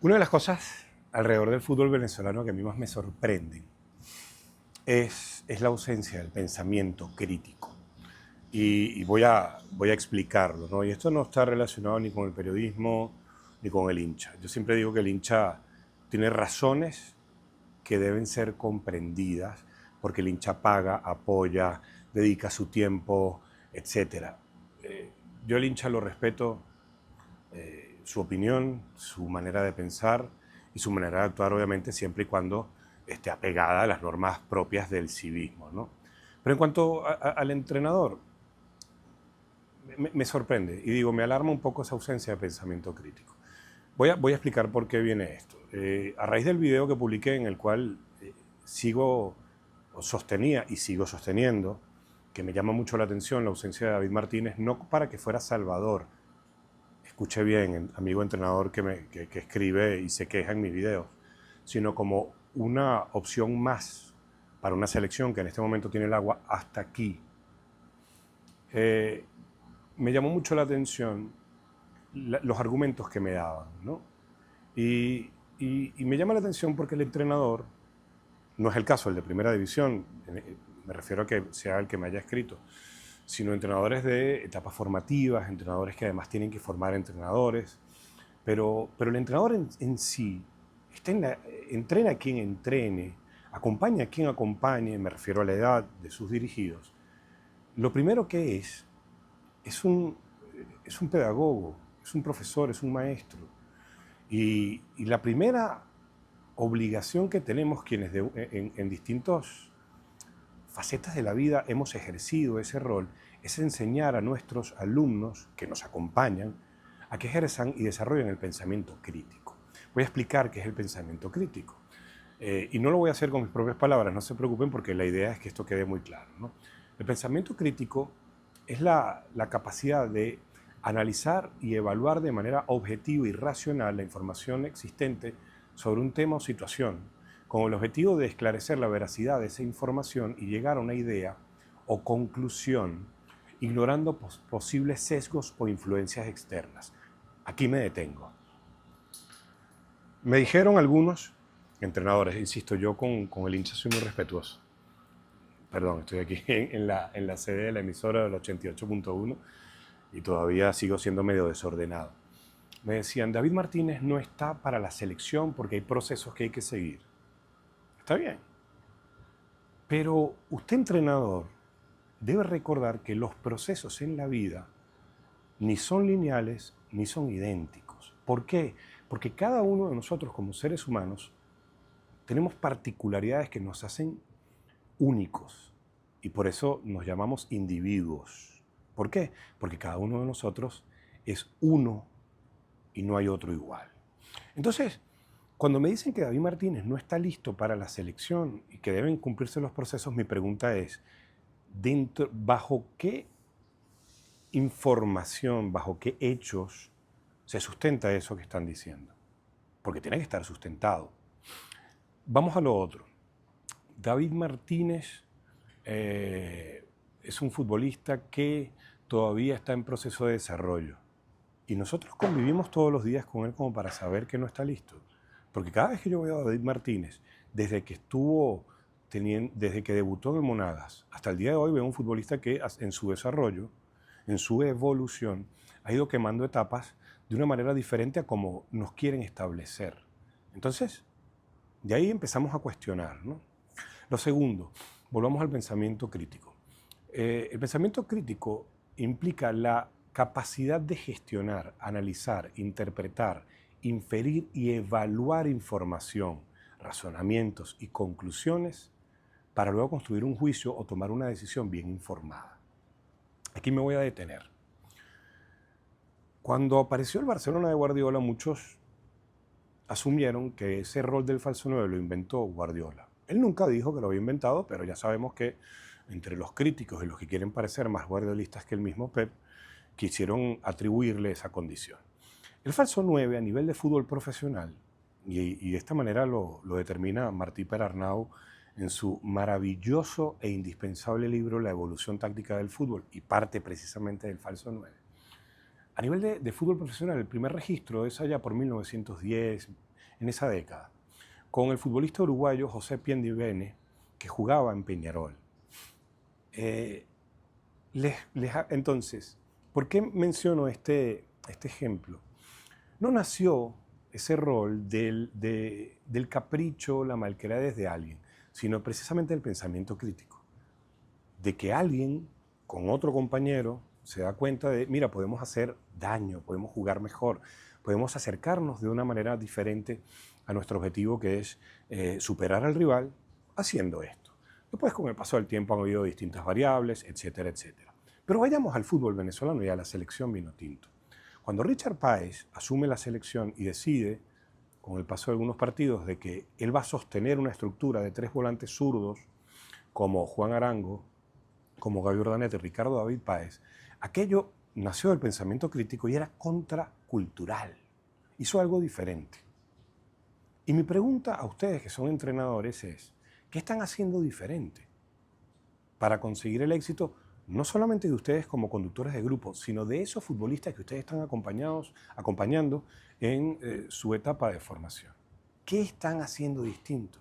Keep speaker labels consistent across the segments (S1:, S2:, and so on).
S1: Una de las cosas alrededor del fútbol venezolano que a mí más me sorprenden es la ausencia del pensamiento crítico. Y voy a explicarlo, ¿no? Y esto no está relacionado ni con el periodismo ni con el hincha. Yo siempre digo que el hincha tiene razones que deben ser comprendidas porque el hincha paga, apoya, dedica su tiempo, etc. Yo el hincha lo respeto, su opinión, su manera de pensar y su manera de actuar, obviamente, siempre y cuando esté apegada a las normas propias del civismo, ¿no? Pero en cuanto al entrenador, me sorprende y digo, me alarma un poco esa ausencia de pensamiento crítico. Voy a explicar por qué viene esto. A raíz del video que publiqué en el cual sigo, o sostenía y sigo sosteniendo, que me llama mucho la atención la ausencia de David Martínez, no para que fuera salvador, escuche bien, amigo entrenador que escribe y se queja en mis videos, sino como una opción más para una selección que en este momento tiene el agua hasta aquí. Me llamó mucho la atención los argumentos que me daban, ¿no? Y me llama la atención porque el entrenador, no es el caso el de primera división, me refiero a que sea el que me haya escrito, sino entrenadores de etapas formativas, entrenadores que además tienen que formar entrenadores, pero el entrenador en sí entrena a quien entrene, acompaña a quien acompañe, me refiero a la edad de sus dirigidos. Lo primero que es un pedagogo, es un profesor, es un maestro. Y la primera obligación que tenemos quienes en distintas facetas de la vida hemos ejercido ese rol es enseñar a nuestros alumnos que nos acompañan a que ejerzan y desarrollen el pensamiento crítico. Voy a explicar qué es el pensamiento crítico. Y no lo voy a hacer con mis propias palabras, no se preocupen porque la idea es que esto quede muy claro, ¿no? El pensamiento crítico es la capacidad de analizar y evaluar de manera objetiva y racional la información existente sobre un tema o situación, con el objetivo de esclarecer la veracidad de esa información y llegar a una idea o conclusión, ignorando posibles sesgos o influencias externas. Aquí me detengo. Me dijeron algunos entrenadores, insisto, yo con el hincha soy muy respetuoso. Perdón, estoy aquí en la sede de la emisora del 88.1 y todavía sigo siendo medio desordenado. Me decían, David Martínez no está para la selección porque hay procesos que hay que seguir. Está bien. Pero usted, entrenador, debe recordar que los procesos en la vida ni son lineales ni son idénticos. ¿Por qué? Porque cada uno de nosotros como seres humanos tenemos particularidades que nos hacen únicos y por eso nos llamamos individuos. ¿Por qué? Porque cada uno de nosotros es uno y no hay otro igual. Entonces, cuando me dicen que David Martínez no está listo para la selección y que deben cumplirse los procesos, mi pregunta es, ¿bajo qué información, bajo qué hechos se sustenta eso que están diciendo? Porque tiene que estar sustentado. Vamos a lo otro. David Martínez es un futbolista que todavía está en proceso de desarrollo. Y nosotros convivimos todos los días con él como para saber que no está listo. Porque cada vez que yo veo a David Martínez, desde que debutó en el Monagas hasta el día de hoy, veo un futbolista que en su desarrollo, en su evolución, ha ido quemando etapas de una manera diferente a como nos quieren establecer. Entonces, de ahí empezamos a cuestionar, ¿no? Lo segundo, volvamos al pensamiento crítico. El pensamiento crítico implica la capacidad de gestionar, analizar, interpretar, inferir y evaluar información, razonamientos y conclusiones para luego construir un juicio o tomar una decisión bien informada. Aquí me voy a detener. Cuando apareció el Barcelona de Guardiola, muchos asumieron que ese rol del falso 9 lo inventó Guardiola. Él nunca dijo que lo había inventado, pero ya sabemos que entre los críticos y los que quieren parecer más guardiolistas que el mismo Pep, quisieron atribuirle esa condición. El falso 9 a nivel de fútbol profesional, y de esta manera lo determina Martí Perarnau en su maravilloso e indispensable libro La evolución táctica del fútbol, y parte precisamente del falso 9. A nivel de fútbol profesional, el primer registro es allá por 1910, en esa década, con el futbolista uruguayo José Piendivene, que jugaba en Peñarol. Entonces, ¿por qué menciono este ejemplo? No nació ese rol del capricho, la malcriadez de alguien, sino precisamente del pensamiento crítico. De que alguien con otro compañero se da cuenta de, mira, podemos hacer daño, podemos jugar mejor, podemos acercarnos de una manera diferente a nuestro objetivo, que es superar al rival haciendo esto. Después, con el paso del tiempo, han habido distintas variables, etcétera, etcétera. Pero vayamos al fútbol venezolano y a la selección vinotinto. Cuando Richard Páez asume la selección y decide, con el paso de algunos partidos, de que él va a sostener una estructura de 3 volantes zurdos, como Juan Arango, como Gaby Urdaneta y Ricardo David Páez, aquello nació del pensamiento crítico y era contracultural. Hizo algo diferente. Y mi pregunta a ustedes que son entrenadores es, ¿qué están haciendo diferente para conseguir el éxito no solamente de ustedes como conductores de grupo, sino de esos futbolistas que ustedes están acompañando en su etapa de formación? ¿Qué están haciendo distinto?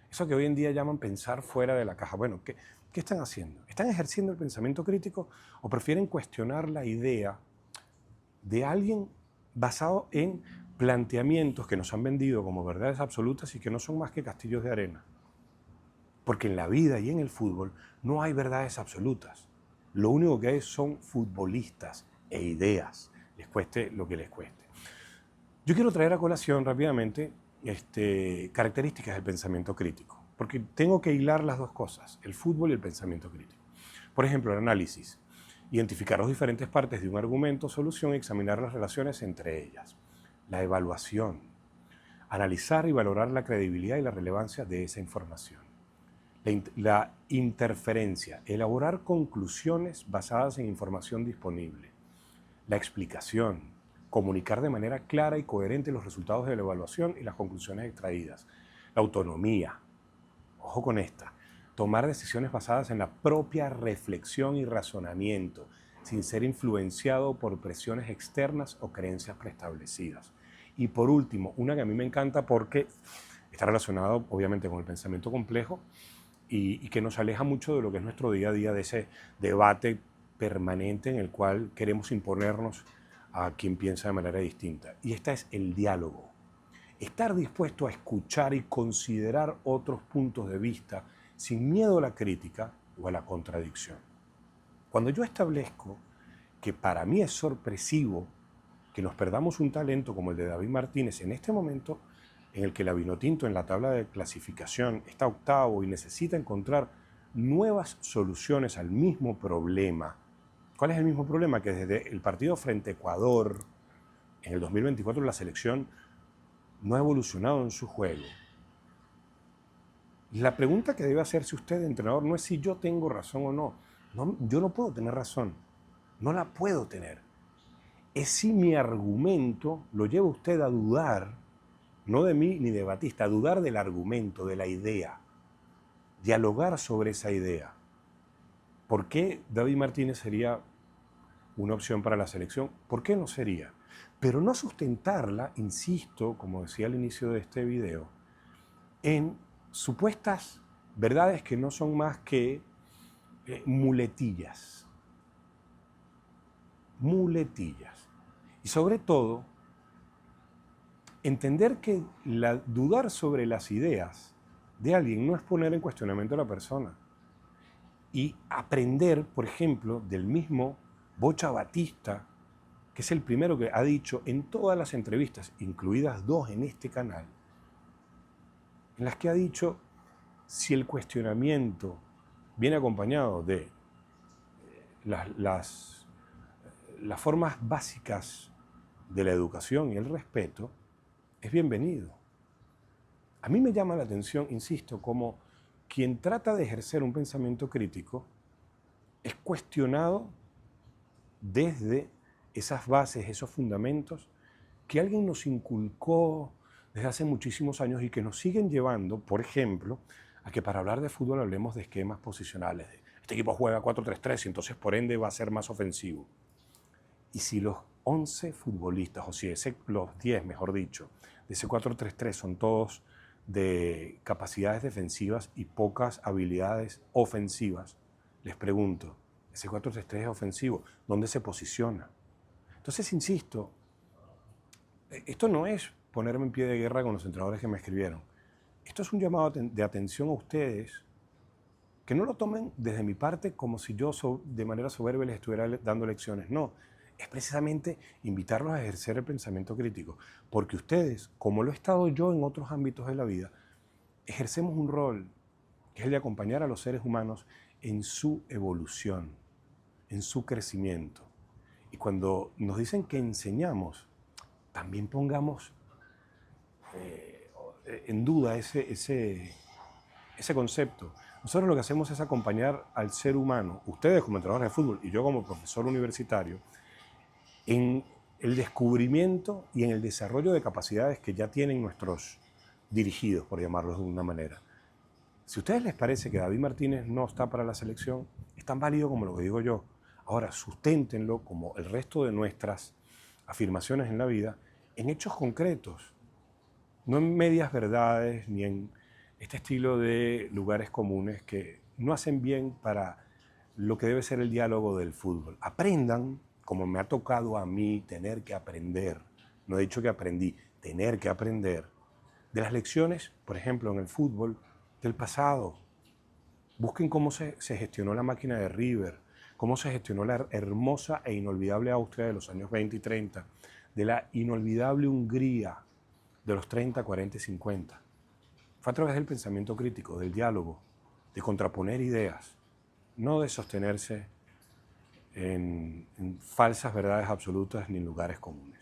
S1: Eso que hoy en día llaman pensar fuera de la caja. Bueno, ¿qué están haciendo? ¿Están ejerciendo el pensamiento crítico o prefieren cuestionar la idea de alguien basado en planteamientos que nos han vendido como verdades absolutas y que no son más que castillos de arena? Porque en la vida y en el fútbol no hay verdades absolutas. Lo único que hay son futbolistas e ideas, les cueste lo que les cueste. Yo quiero traer a colación rápidamente características del pensamiento crítico, porque tengo que hilar las dos cosas, el fútbol y el pensamiento crítico. Por ejemplo, el análisis. Identificar las diferentes partes de un argumento, solución y examinar las relaciones entre ellas. La evaluación. Analizar y valorar la credibilidad y la relevancia de esa información. La interferencia. Elaborar conclusiones basadas en información disponible. La explicación. Comunicar de manera clara y coherente los resultados de la evaluación y las conclusiones extraídas. La autonomía. Ojo con esta. Tomar decisiones basadas en la propia reflexión y razonamiento, sin ser influenciado por presiones externas o creencias preestablecidas. Y por último, una que a mí me encanta porque está relacionado obviamente con el pensamiento complejo y que nos aleja mucho de lo que es nuestro día a día, de ese debate permanente en el cual queremos imponernos a quien piensa de manera distinta. Y esta es el diálogo. Estar dispuesto a escuchar y considerar otros puntos de vista sin miedo a la crítica o a la contradicción. Cuando yo establezco que para mí es sorpresivo que nos perdamos un talento como el de David Martínez en este momento en el que la Vinotinto en la tabla de clasificación está octavo y necesita encontrar nuevas soluciones al mismo problema. ¿Cuál es el mismo problema? Que desde el partido frente a Ecuador, en el 2024, la selección no ha evolucionado en su juego. La pregunta que debe hacerse usted, entrenador, no es si yo tengo razón o no. Yo no puedo tener razón. No la puedo tener. Es si mi argumento lo lleva usted a dudar, no de mí ni de Batista, a dudar del argumento, de la idea. Dialogar sobre esa idea. ¿Por qué David Martínez sería una opción para la selección? ¿Por qué no sería? Pero no sustentarla, insisto, como decía al inicio de este video, en supuestas verdades que no son más que muletillas. Muletillas. Y sobre todo, entender que dudar sobre las ideas de alguien no es poner en cuestionamiento a la persona. Y aprender, por ejemplo, del mismo Bocha Batista, que es el primero que ha dicho en todas las entrevistas, incluidas 2 en este canal, en las que ha dicho, si el cuestionamiento viene acompañado de las formas básicas de la educación y el respeto, es bienvenido. A mí me llama la atención, insisto, como quien trata de ejercer un pensamiento crítico es cuestionado desde esas bases, esos fundamentos que alguien nos inculcó desde hace muchísimos años y que nos siguen llevando, por ejemplo, a que para hablar de fútbol hablemos de esquemas posicionales. Este equipo juega 4-3-3 y entonces por ende va a ser más ofensivo. Y si los 11 futbolistas, o si los 10, mejor dicho, de ese 4-3-3 son todos de capacidades defensivas y pocas habilidades ofensivas, les pregunto, ese 4-3-3 es ofensivo, ¿dónde se posiciona? Entonces, insisto, esto no es ponerme en pie de guerra con los entrenadores que me escribieron. Esto es un llamado de atención a ustedes, que no lo tomen desde mi parte como si yo de manera soberbia les estuviera dando lecciones. No, es precisamente invitarlos a ejercer el pensamiento crítico, porque ustedes, como lo he estado yo en otros ámbitos de la vida, ejercemos un rol que es el de acompañar a los seres humanos en su evolución, en su crecimiento. Y cuando nos dicen que enseñamos, también pongamos en duda ese concepto. Nosotros lo que hacemos es acompañar al ser humano, ustedes como entrenadores de fútbol y yo como profesor universitario, en el descubrimiento y en el desarrollo de capacidades que ya tienen nuestros dirigidos, por llamarlos de una manera. Si a ustedes les parece que David Martínez no está para la selección, es tan válido como lo que digo yo. Ahora, susténtenlo, como el resto de nuestras afirmaciones en la vida, en hechos concretos, no en medias verdades ni en este estilo de lugares comunes que no hacen bien para lo que debe ser el diálogo del fútbol. Aprendan, como me ha tocado a mí tener que aprender, no he dicho que aprendí, tener que aprender, de las lecciones, por ejemplo, en el fútbol del pasado. Busquen cómo se gestionó la máquina de River, cómo se gestionó la hermosa e inolvidable Austria de los años 20 y 30, de la inolvidable Hungría de los 30, 40 y 50. Fue a través del pensamiento crítico, del diálogo, de contraponer ideas, no de sostenerse en falsas verdades absolutas ni en lugares comunes.